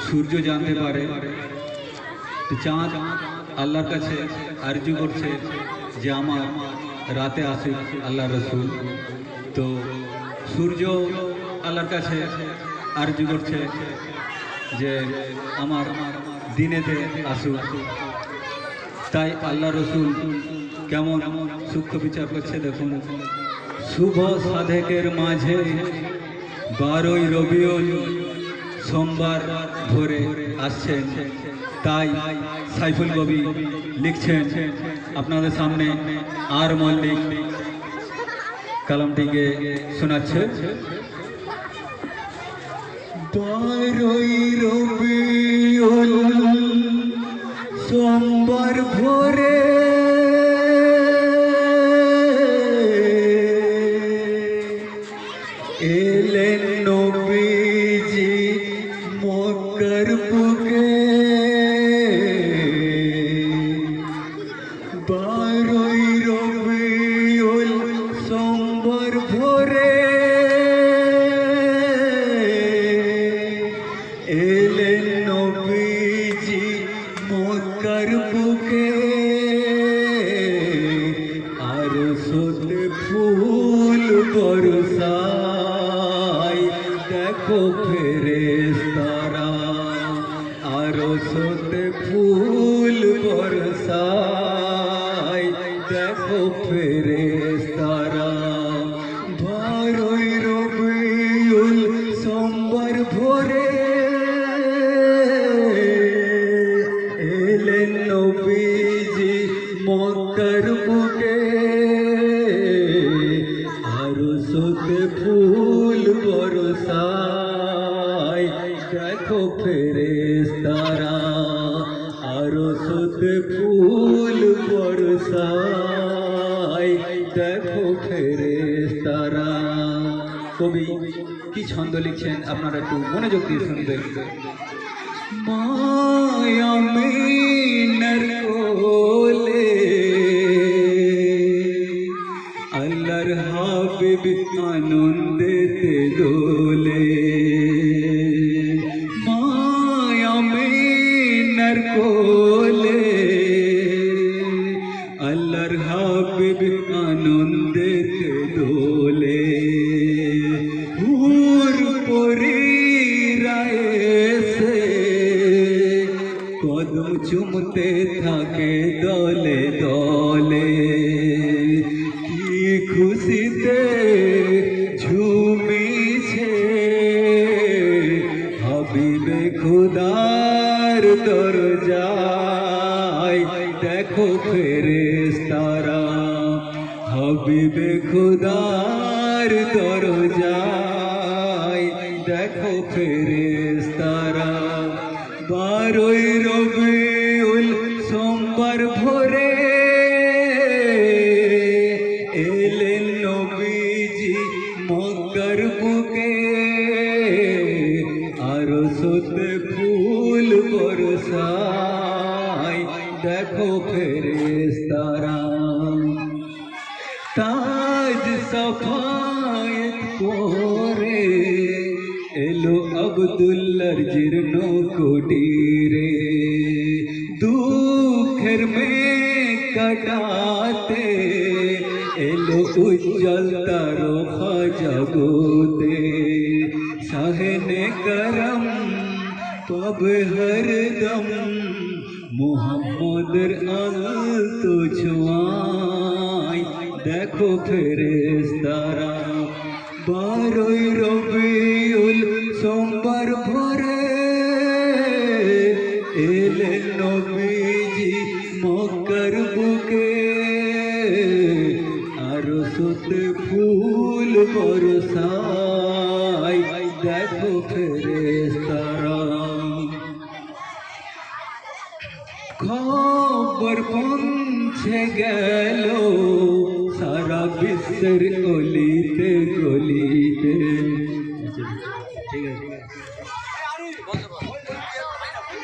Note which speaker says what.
Speaker 1: সূর্য জানতে পারে। তো চাঁদ আল্লাহর কাছে আরজু করছে যে আমার রাতে আসুক আল্লাহ রসুল। তো সূর্য আল্লাহর কাছে আরজু করছে যে আমার দিনেতে আসুক। তাই আল্লাহ রসুল কেমন সূক্ষ্ম বিচার করছে দেখুন। শুভ সাধেকের মাঝে 12ই রবিউল সোমবার ভোরে আসছেন। তাই সাইফুল কবি লিখছেন আপনাদের সামনে, আর মল্লিক কালামটিকে শোনাচ্ছে। 12ই রবিউল সোমবার ভোরে এলেন নবীজি মক্কার বুকে। 12ই রবিউল সোমবার ভোরে এলেন নবীজি মক্কার বুকে। আর সোতে ফুল বরসাই দেখো ফেরেশতারা। আর সোতে ফুল বরসাই দেখো ফেরেশতারা। 12ই রবিউল সোমবার ভোরে এলেন নবীজি মক্কার বুকে। আর সোতে ফুল বরসাই দেখো ফেরেশতারা। আর সোতে ফুল বরসাই দেখো ফেরেশতারা। কবি কি ছন্দ লিখছেন আপনারা একটু মনোযোগ দিয়ে শুনবেন। মায়ামিনার কোলে আল্লাহর হাবিব আনন্দেতে দোলে। মায়ামিনার কোলে আল্লাহর হাবিব আনন্দেতে দোলে। হুর পরীরা এসে কদম চুমতে থাকে দলে দলে। কি খুশিতে ঝুমিছে হাবিবে খুদার দরজায় দেখো ফেরেশতারা। হাবিবে খুদার দরজায় দেখো ফেরেশতারা। 12ই রবিউল সোমবার ভোরে এলেন নবীজি মক্কার বুকে। আর সোতে ফুল বরসাই দেখো ফেরেশতারা। তাজ সাফায়েত পরে এলো আব্দুল্লাহর জীর্ণ কুটিরে। দুঃখের মেঘ কাটাতে এলো উজ্জ্বল তারকা জগতে। শাহনে করম পাবে হরদম মুহাম্মদের আলতো ছোঁয়ায় দেখো ফেরেশতারা। 12ই রবিউল সোমবার ভোরে এলেন নবীজি মক্কার বুকে। আর সোতে ফুল বরসাই দেখো ফেরেশতারা। খবর পৌঁছে গেল সারা বিশ্বের অলিতে গলিতে। ঠিক আছে।